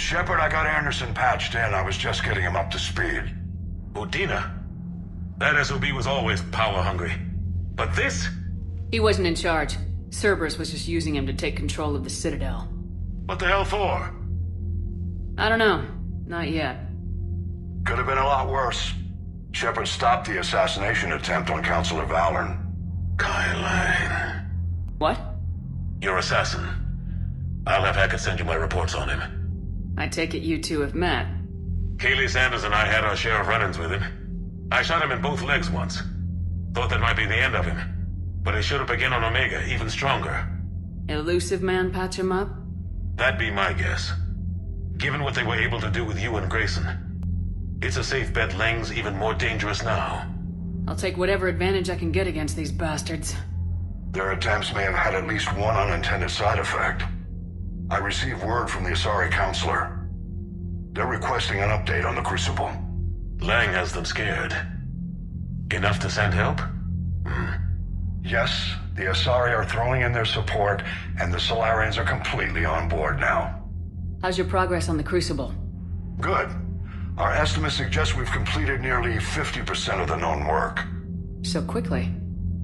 Shepard, I got Anderson patched in. I was just getting him up to speed. Udina? That SOB was always power-hungry. But this? He wasn't in charge. Cerberus was just using him to take control of the Citadel. What the hell for? I don't know. Not yet. Could have been a lot worse. Shepard stopped the assassination attempt on Councilor Valorn. Kai. What? Your assassin. I'll have Hackett send you my reports on him. I take it you two have met. Kaylee Sanders and I had our share of run-ins with him. I shot him in both legs once. Thought that might be the end of him. But he showed up again on Omega, even stronger. Elusive man patch him up? That'd be my guess. Given what they were able to do with you and Grayson. It's a safe bet Lang's even more dangerous now. I'll take whatever advantage I can get against these bastards. Their attempts may have had at least one unintended side effect. I received word from the Asari Counselor. They're requesting an update on the Crucible. Lang has them scared. Enough to send help? Yes, the Asari are throwing in their support, and the Solarians are completely on board now. How's your progress on the Crucible? Good. Our estimates suggest we've completed nearly 50% of the known work. So quickly.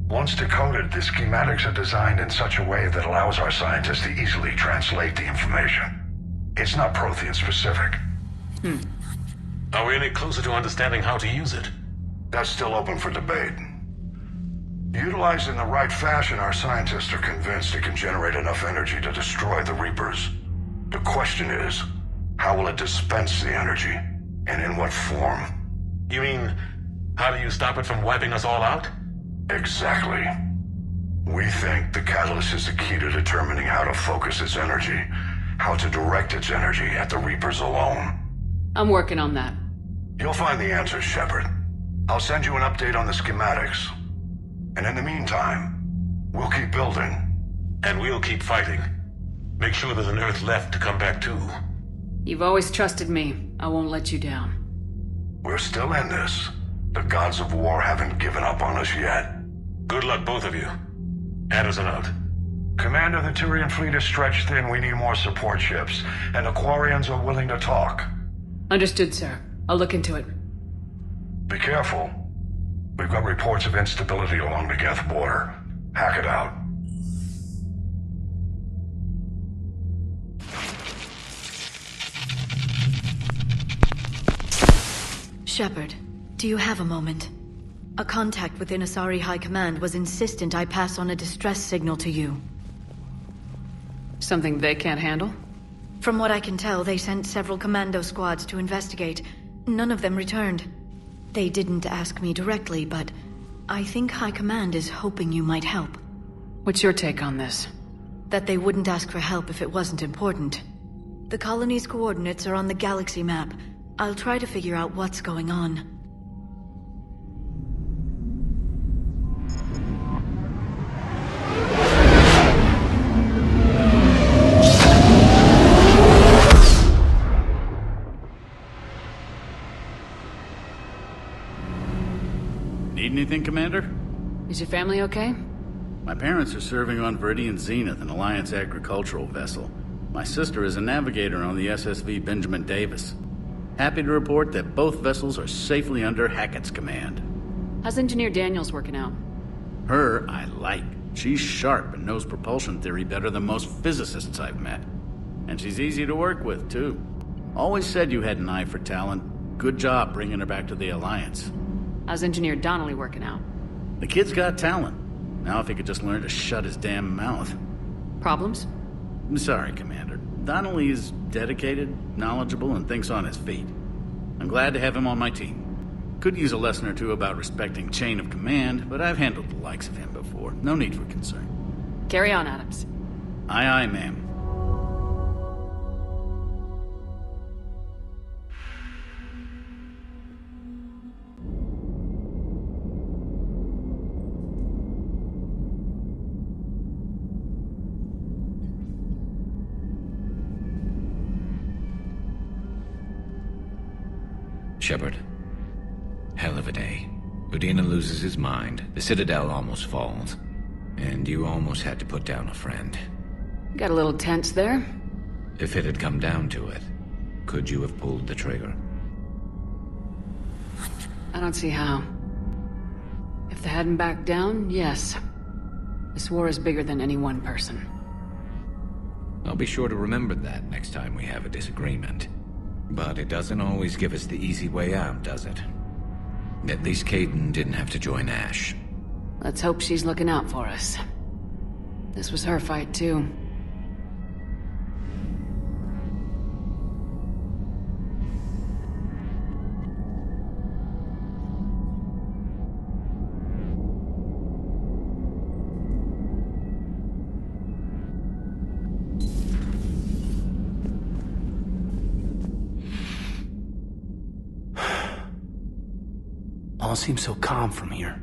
Once decoded, the schematics are designed in such a way that allows our scientists to easily translate the information. It's not Prothean specific. Are we any closer to understanding how to use it? That's still open for debate. Utilized in the right fashion, our scientists are convinced it can generate enough energy to destroy the Reapers. The question is, how will it dispense the energy? And in what form? You mean, how do you stop it from wiping us all out? Exactly. We think the catalyst is the key to determining how to focus its energy, how to direct its energy at the Reapers alone. I'm working on that. You'll find the answers, Shepard. I'll send you an update on the schematics. And in the meantime, we'll keep building. And we'll keep fighting. Make sure there's an Earth left to come back to. You've always trusted me. I won't let you down. We're still in this. The gods of war haven't given up on us yet. Good luck, both of you. Anderson out. Commander, the Turian fleet is stretched thin. We need more support ships. And the Quarians are willing to talk. Understood, sir. I'll look into it. Be careful. We've got reports of instability along the Geth border. Hack it out. Shepard, do you have a moment? A contact within Asari High Command was insistent I pass on a distress signal to you. Something they can't handle? From what I can tell, they sent several commando squads to investigate. None of them returned. They didn't ask me directly, but I think High Command is hoping you might help. What's your take on this? That they wouldn't ask for help if it wasn't important. The colony's coordinates are on the galaxy map. I'll try to figure out what's going on. Need anything, Commander? Is your family okay? My parents are serving on Viridian Zenith, an Alliance agricultural vessel. My sister is a navigator on the SSV Benjamin Davis. Happy to report that both vessels are safely under Hackett's command. How's Engineer Daniels working out? Her, I like. She's sharp and knows propulsion theory better than most physicists I've met. And she's easy to work with, too. Always said you had an eye for talent. Good job bringing her back to the Alliance. How's Engineer Donnelly working out? The kid's got talent. Now if he could just learn to shut his damn mouth. Problems? I'm sorry, Commander. Donnelly is dedicated, knowledgeable, and thinks on his feet. I'm glad to have him on my team. Could use a lesson or two about respecting chain of command, but I've handled the likes of him before. No need for concern. Carry on, Adams. Aye, aye, ma'am. Shepard. Hell of a day. Udina loses his mind, the Citadel almost falls, and you almost had to put down a friend. Got a little tense there? If it had come down to it, could you have pulled the trigger? I don't see how. If they hadn't backed down, yes. This war is bigger than any one person. I'll be sure to remember that next time we have a disagreement. But it doesn't always give us the easy way out, does it? At least Kaidan didn't have to join Ash. Let's hope she's looking out for us. This was her fight, too. All seems so calm from here.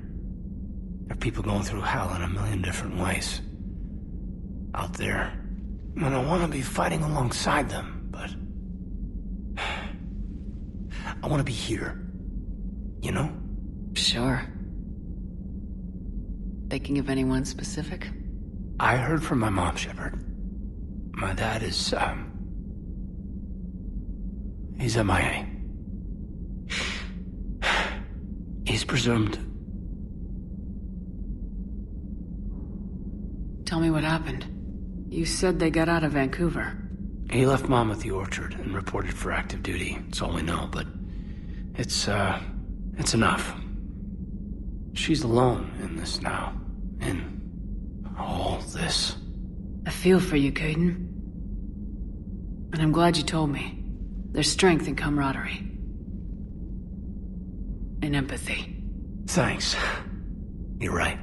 There are people going through hell in a million different ways. Out there. And I want to be fighting alongside them, but... I want to be here. You know? Sure. Thinking of anyone specific? I heard from my mom, Shepard. My dad is, he's MIA. He's presumed. Tell me what happened. You said they got out of Vancouver. He left Mom at the orchard and reported for active duty. It's all we know, but it's enough. She's alone in this now. In all this. I feel for you, Kaidan. And I'm glad you told me. There's strength in camaraderie. And empathy. Thanks. You're right.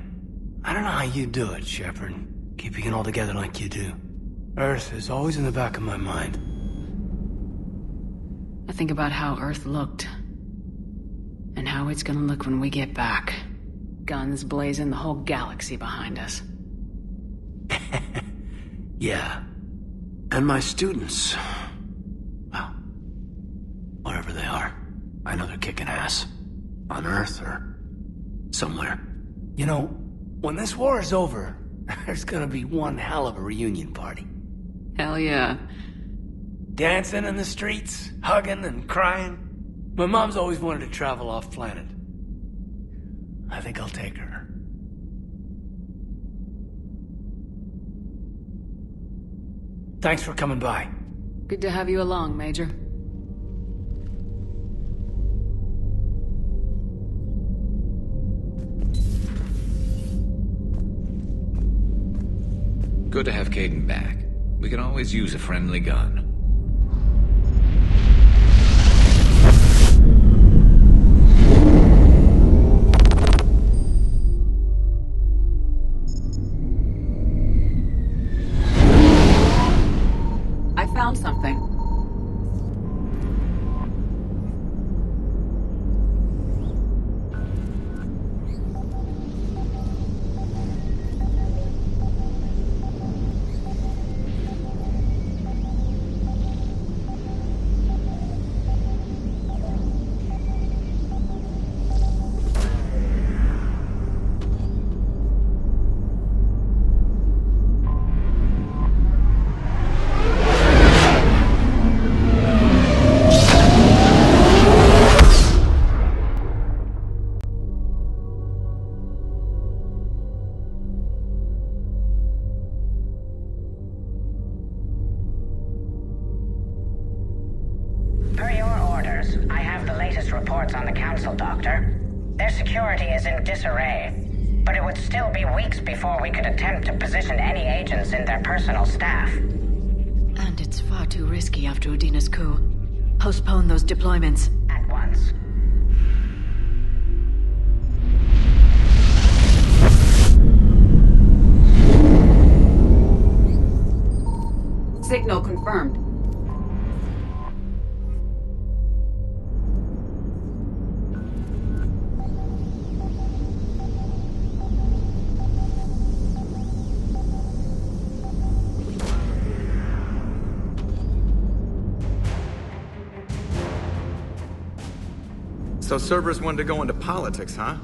I don't know how you do it, Shepard. Keeping it all together like you do. Earth is always in the back of my mind. I think about how Earth looked. And how it's gonna look when we get back. Guns blazing, the whole galaxy behind us. Yeah. And my students. Well, wherever they are. I know they're kicking ass. On Earth or somewhere. You know, when this war is over, there's gonna be one hell of a reunion party. Hell yeah. Dancing in the streets, hugging and crying. My mom's always wanted to travel off planet. I think I'll take her. Thanks for coming by. Good to have you along, Major. Good to have Kaidan back. We can always use a friendly gun. I found something. Per your orders, I have the latest reports on the Council, Doctor. Their security is in disarray, but it would still be weeks before we could attempt to position any agents in their personal staff. And it's far too risky after Udina's coup. Postpone those deployments. At once. Signal confirmed. So Cerberus wanted to go into politics, huh?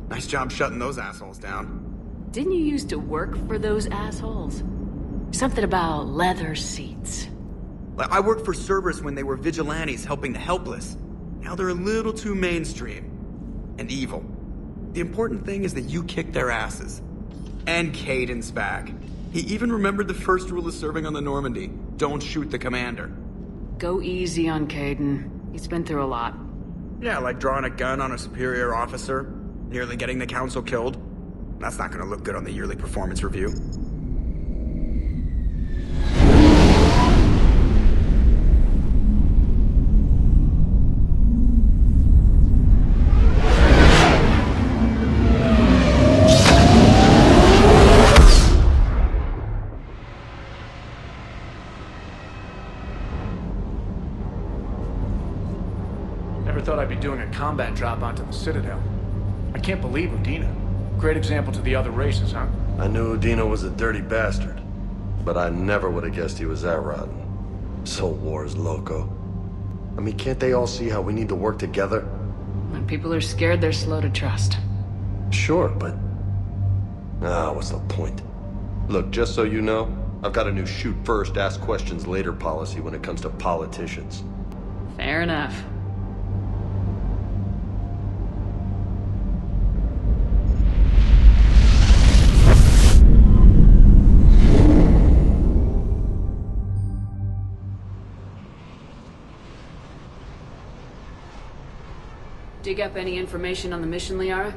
Nice job shutting those assholes down. Didn't you used to work for those assholes? Something about leather seats. Like, I worked for Cerberus when they were vigilantes helping the helpless. Now they're a little too mainstream. And evil. The important thing is that you kicked their asses. And Caden's back. He even remembered the first rule of serving on the Normandy. Don't shoot the commander. Go easy on Caden. He's been through a lot. Yeah, like drawing a gun on a superior officer, nearly getting the council killed. That's not gonna look good on the yearly performance review. Never thought I'd be doing a combat drop onto the Citadel. I can't believe Udina. Great example to the other races, huh? I knew Udina was a dirty bastard, but I never would have guessed he was that rotten. So war's loco. I mean, can't they all see how we need to work together? When people are scared, they're slow to trust. Sure, but... what's the point? Look, just so you know, I've got a new shoot first, ask questions later policy when it comes to politicians. Fair enough. Dig up any information on the mission, Liara?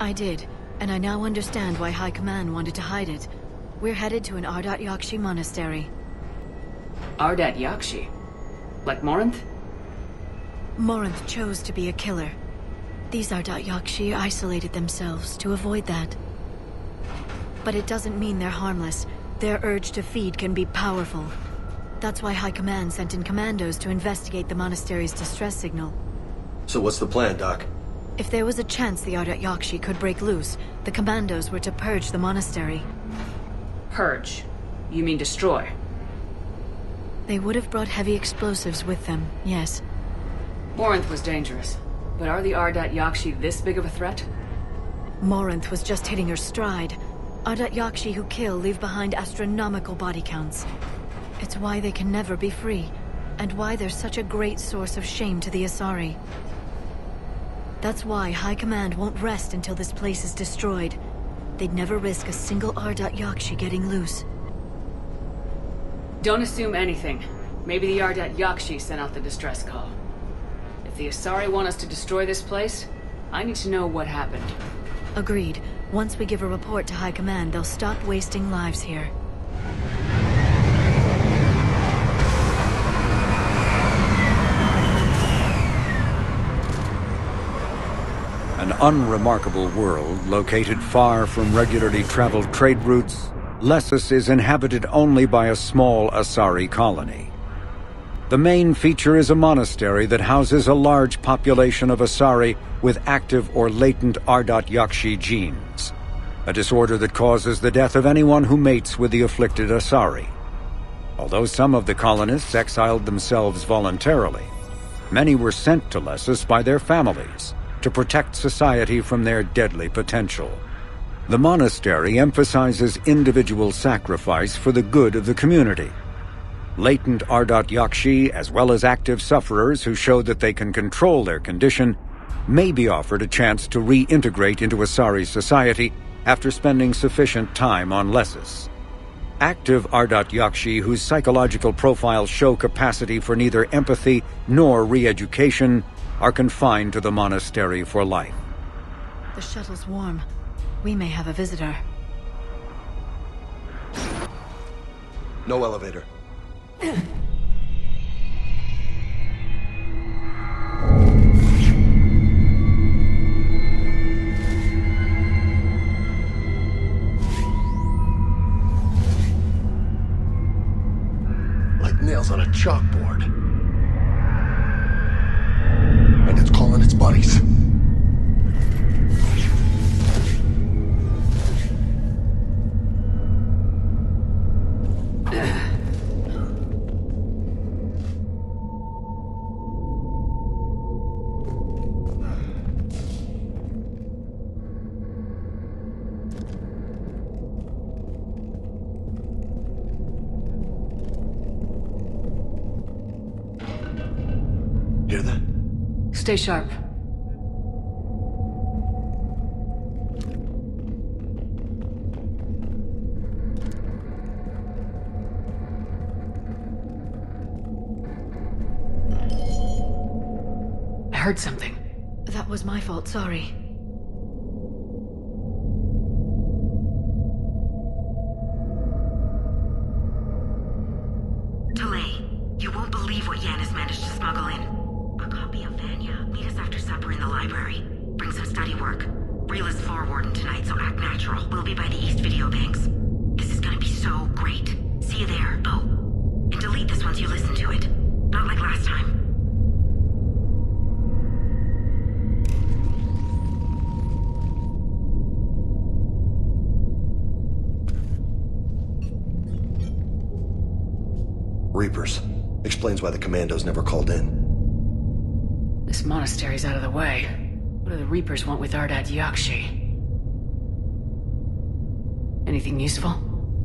I did, and I now understand why High Command wanted to hide it. We're headed to an Ardat-Yakshi monastery. Ardat-Yakshi? Like Morinth? Morinth chose to be a killer. These Ardat-Yakshi isolated themselves to avoid that. But it doesn't mean they're harmless. Their urge to feed can be powerful. That's why High Command sent in commandos to investigate the monastery's distress signal. So what's the plan, Doc? If there was a chance the Ardat-Yakshi could break loose, the commandos were to purge the monastery. Purge? You mean destroy? They would have brought heavy explosives with them, yes. Morinth was dangerous, but are the Ardat-Yakshi this big of a threat? Morinth was just hitting her stride. Ardat-Yakshi who kill leave behind astronomical body counts. It's why they can never be free, and why they're such a great source of shame to the Asari. That's why High Command won't rest until this place is destroyed. They'd never risk a single Ardat-Yakshi getting loose. Don't assume anything. Maybe the Ardat-Yakshi sent out the distress call. If the Asari want us to destroy this place, I need to know what happened. Agreed. Once we give a report to High Command, they'll stop wasting lives here. An unremarkable world located far from regularly traveled trade routes, Lessus is inhabited only by a small Asari colony. The main feature is a monastery that houses a large population of Asari with active or latent Ardat-Yakshi genes, a disorder that causes the death of anyone who mates with the afflicted Asari. Although some of the colonists exiled themselves voluntarily, many were sent to Lessus by their families to protect society from their deadly potential. The monastery emphasizes individual sacrifice for the good of the community. Latent Ardat-Yakshi, as well as active sufferers who show that they can control their condition, may be offered a chance to reintegrate into Asari society after spending sufficient time on Lessus. Active Ardat-Yakshi whose psychological profiles show capacity for neither empathy nor re-education are confined to the monastery for life. The shuttle's warm. We may have a visitor. No elevator. Like nails on a chalkboard. And it's calling its buddies. Stay sharp. I heard something. That was my fault, sorry. You won't believe what Yan has managed to smuggle in. A copy of Vanya. Meet us after supper in the library. Bring some study work. Reel is floor warden tonight, so act natural. We'll be by the East Video Banks. This is gonna be so great. See you there. Oh, and delete this once you listen to it. Not like last time. Reapers. Explains why the commandos never called in. This monastery's out of the way. What do the Reapers want with Ardat-Yakshi? Anything useful?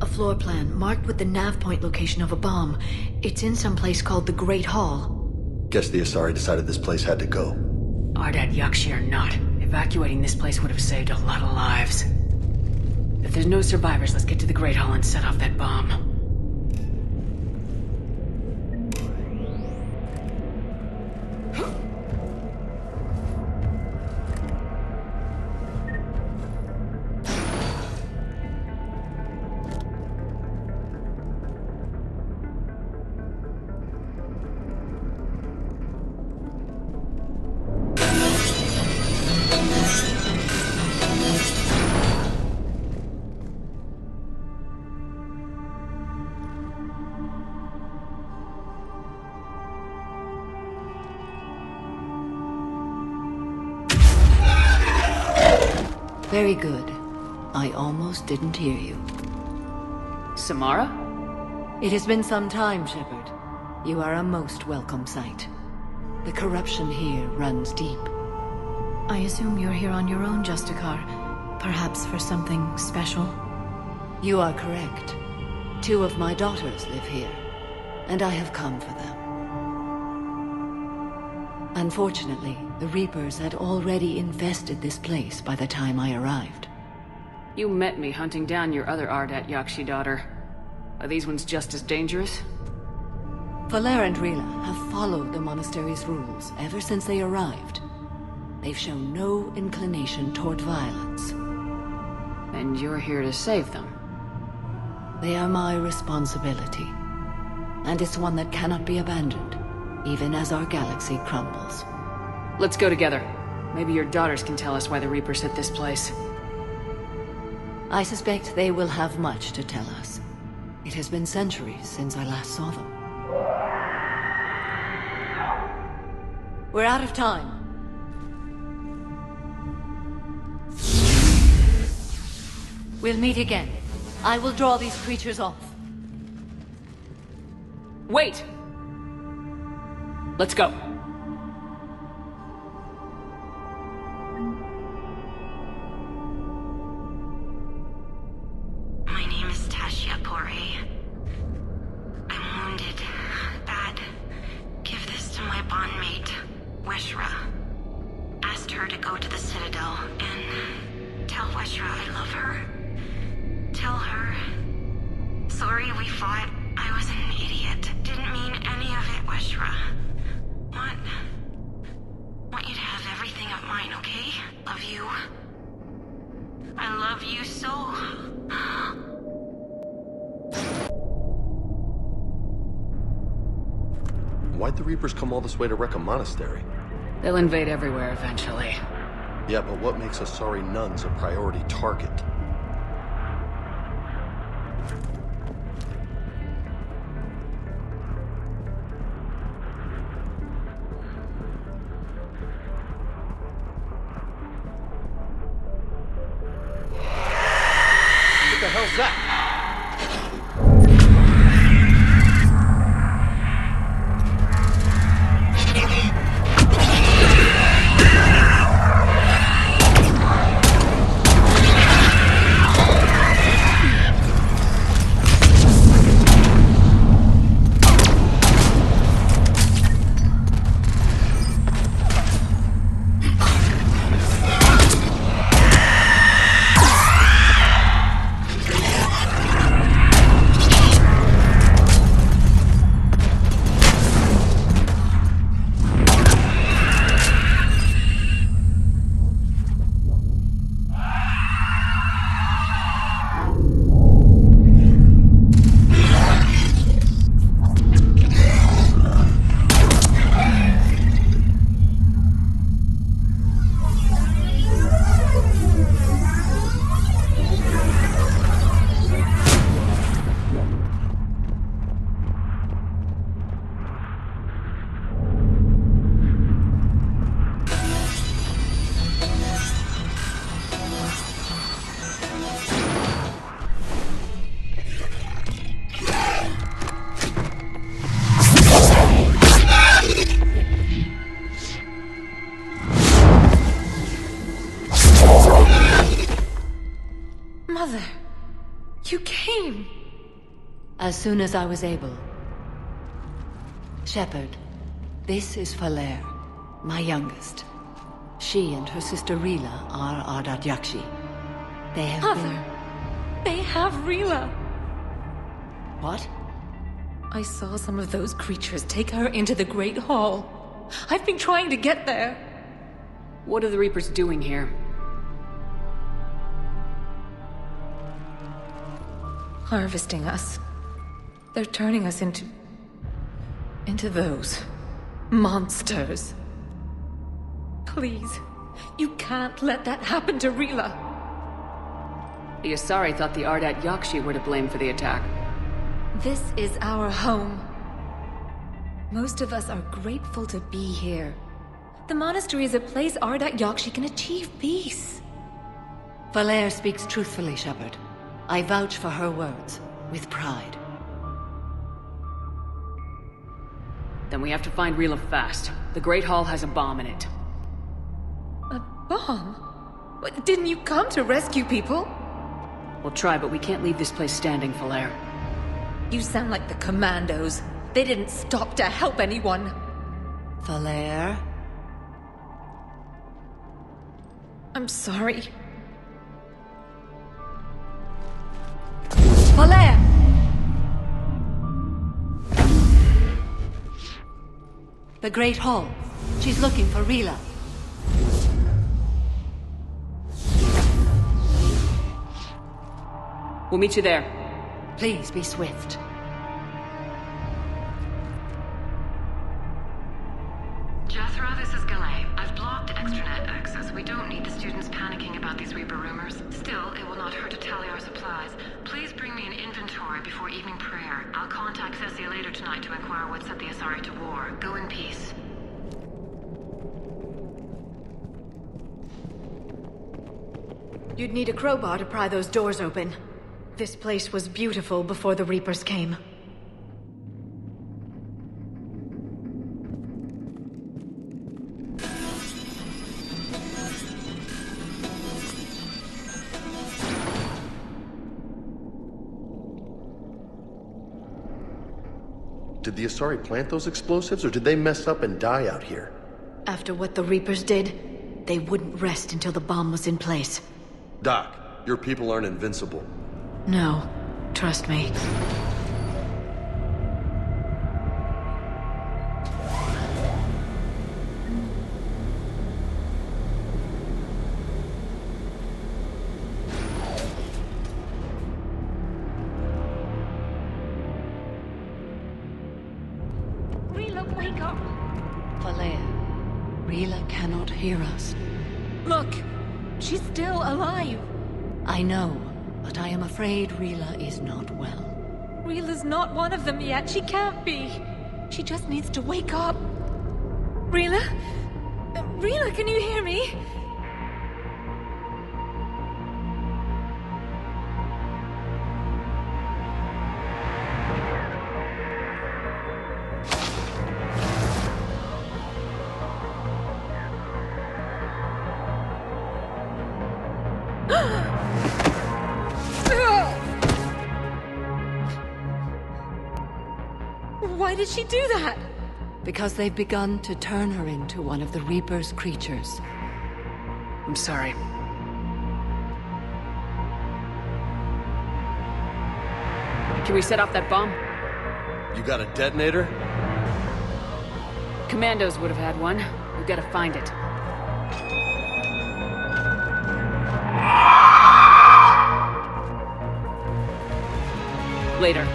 A floor plan marked with the nav point location of a bomb. It's in some place called the Great Hall. Guess the Asari decided this place had to go. Ardat-Yakshi or not, evacuating this place would have saved a lot of lives. If there's no survivors, let's get to the Great Hall and set off that bomb. Very good. I almost didn't hear you. Samara? It has been some time, Shepard. You are a most welcome sight. The corruption here runs deep. I assume you're here on your own, Justicar. Perhaps for something special? You are correct. 2 of my daughters live here, and I have come for them. Unfortunately, the Reapers had already infested this place by the time I arrived. You met me hunting down your other Ardat-Yakshi daughter. Are these ones just as dangerous? Valer and Rila have followed the monastery's rules ever since they arrived. They've shown no inclination toward violence. And you're here to save them? They are my responsibility. And it's one that cannot be abandoned, even as our galaxy crumbles. Let's go together. Maybe your daughters can tell us why the Reapers hit this place. I suspect they will have much to tell us. It has been centuries since I last saw them. We're out of time. We'll meet again. I will draw these creatures off. Wait! Let's go. My name is Tashia Pore. I'm wounded. Bad. Give this to my bondmate, Weshra. Asked her to go to the Citadel and tell Weshra I love her. Tell her. Sorry we fought. I was an idiot. Didn't mean any of it, Weshra. Want you to have everything of mine, okay? Love you. I love you so. Why'd the Reapers come all this way to wreck a monastery? They'll invade everywhere eventually. Yeah, but what makes Asari nuns a priority target? What the hell's that? You came! As soon as I was able. Shepard, this is Falere, my youngest. She and her sister Rila are Ardat-Yakshi. They have Mother, they have Rila. What? I saw some of those creatures take her into the Great Hall. I've been trying to get there. What are the Reapers doing here? Harvesting us. They're turning us into those monsters. Please, you can't let that happen to Rila. The Asari thought the Ardat-Yakshi were to blame for the attack. This is our home. Most of us are grateful to be here. The monastery is a place Ardat-Yakshi can achieve peace. Falere speaks truthfully, Shepard. I vouch for her words, with pride. Then we have to find Rila fast. The Great Hall has a bomb in it. A bomb? What, didn't you come to rescue people? We'll try, but we can't leave this place standing, Falere. You sound like the commandos. They didn't stop to help anyone. Falere? I'm sorry. Falere! The Great Hall. She's looking for Rila. We'll meet you there. Please be swift. Jethro, this is Galay. I've blocked extranet access. We don't need the students panicking about these Reaper rumors. Still, it will not hurt to tally our supplies. Please bring me an inventory before evening prayer. I'll contact Cessia later tonight to inquire what set the Asari to war. Go in peace. You'd need a crowbar to pry those doors open. This place was beautiful before the Reapers came. Did the Asari plant those explosives, or did they mess up and die out here? After what the Reapers did, they wouldn't rest until the bomb was in place. Doc, your people aren't invincible. No, trust me. Rila, wake up! Falere, Rila cannot hear us. Look, she's still alive. I know, but I am afraid Rila is not well. Rila's not one of them yet. She can't be. She just needs to wake up. Rila? Rila, can you hear me? Why did she do that? Because they've begun to turn her into one of the Reaper's creatures. I'm sorry. Can we set off that bomb? You got a detonator? Commandos would have had one. We've got to find it. Later.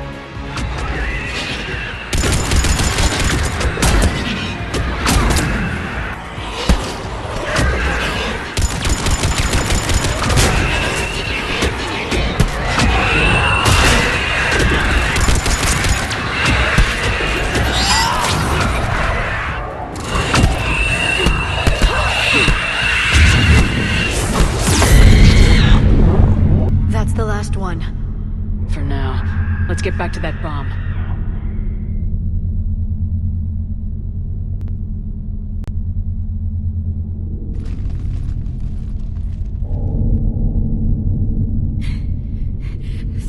That's the last one. For now. Let's get back to that bomb.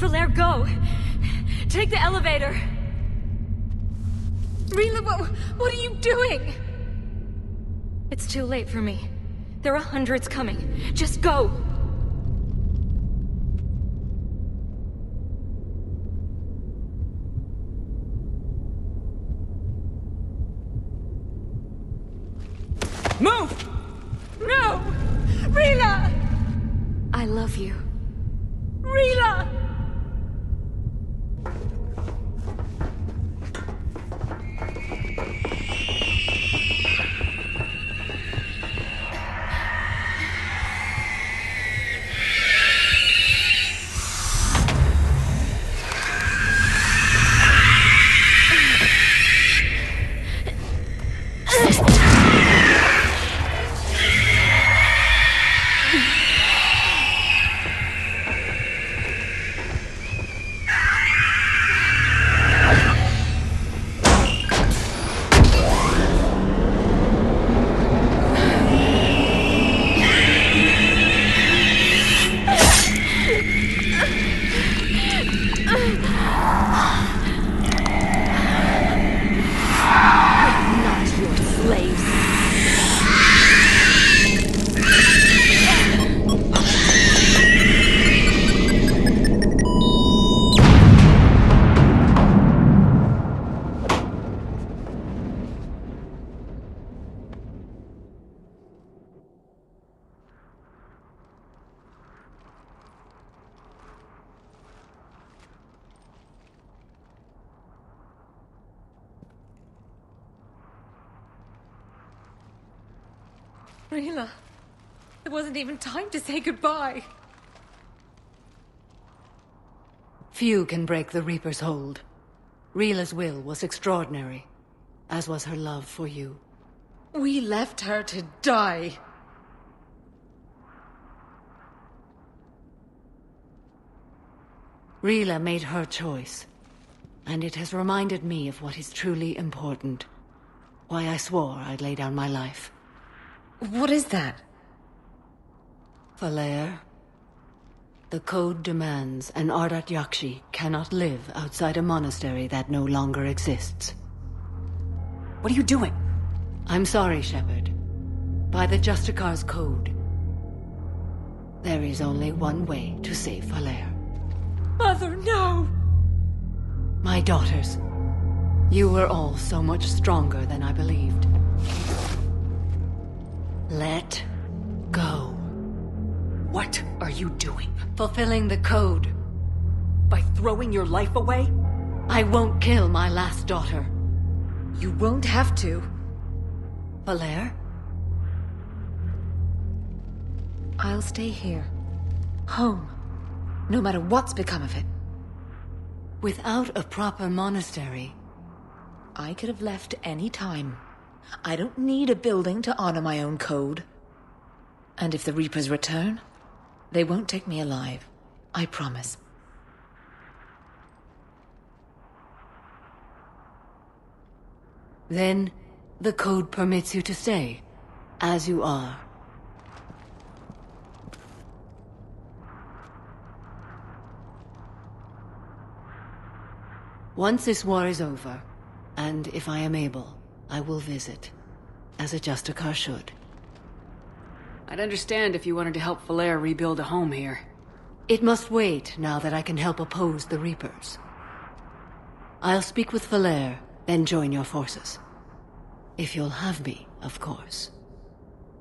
Valere, go! Take the elevator! Rila, what are you doing? It's too late for me. There are hundreds coming. Just go! Move! No! Rila! I love you. Rila! Rila, it wasn't even time to say goodbye. Few can break the Reaper's hold. Rila's will was extraordinary, as was her love for you. We left her to die. Rila made her choice, and it has reminded me of what is truly important. Why I swore I'd lay down my life. What is that? Valere, the code demands an Ardat-Yakshi cannot live outside a monastery that no longer exists. What are you doing? I'm sorry, Shepard. By the Justicar's code, there is only one way to save Valere. Mother, no! My daughters, you were all so much stronger than I believed. Let go. What are you doing? Fulfilling the code. By throwing your life away? I won't kill my last daughter. You won't have to. Valere? I'll stay here. Home. No matter what's become of it. Without a proper monastery. I could have left any time. I don't need a building to honor my own code. And if the Reapers return, they won't take me alive. I promise. Then, the code permits you to stay, as you are. Once this war is over, and if I am able, I will visit, as a Justicar should. I'd understand if you wanted to help Valere rebuild a home here. It must wait now that I can help oppose the Reapers. I'll speak with Valere, then join your forces. If you'll have me, of course.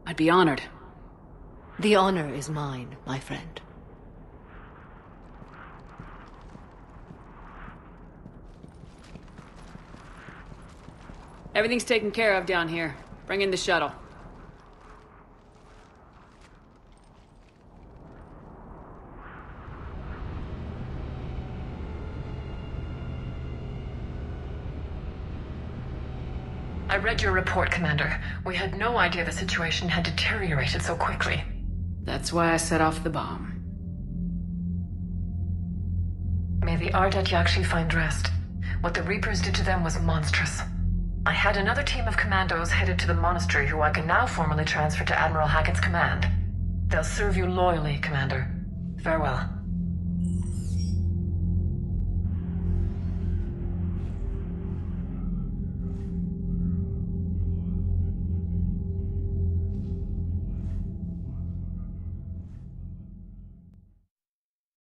I'd be honored. The honor is mine, my friend. Everything's taken care of down here. Bring in the shuttle. I read your report, Commander. We had no idea the situation had deteriorated so quickly. That's why I set off the bomb. May the Ardat-Yakshi find rest. What the Reapers did to them was monstrous. I had another team of commandos headed to the monastery who I can now formally transfer to Admiral Hackett's command. They'll serve you loyally, Commander. Farewell.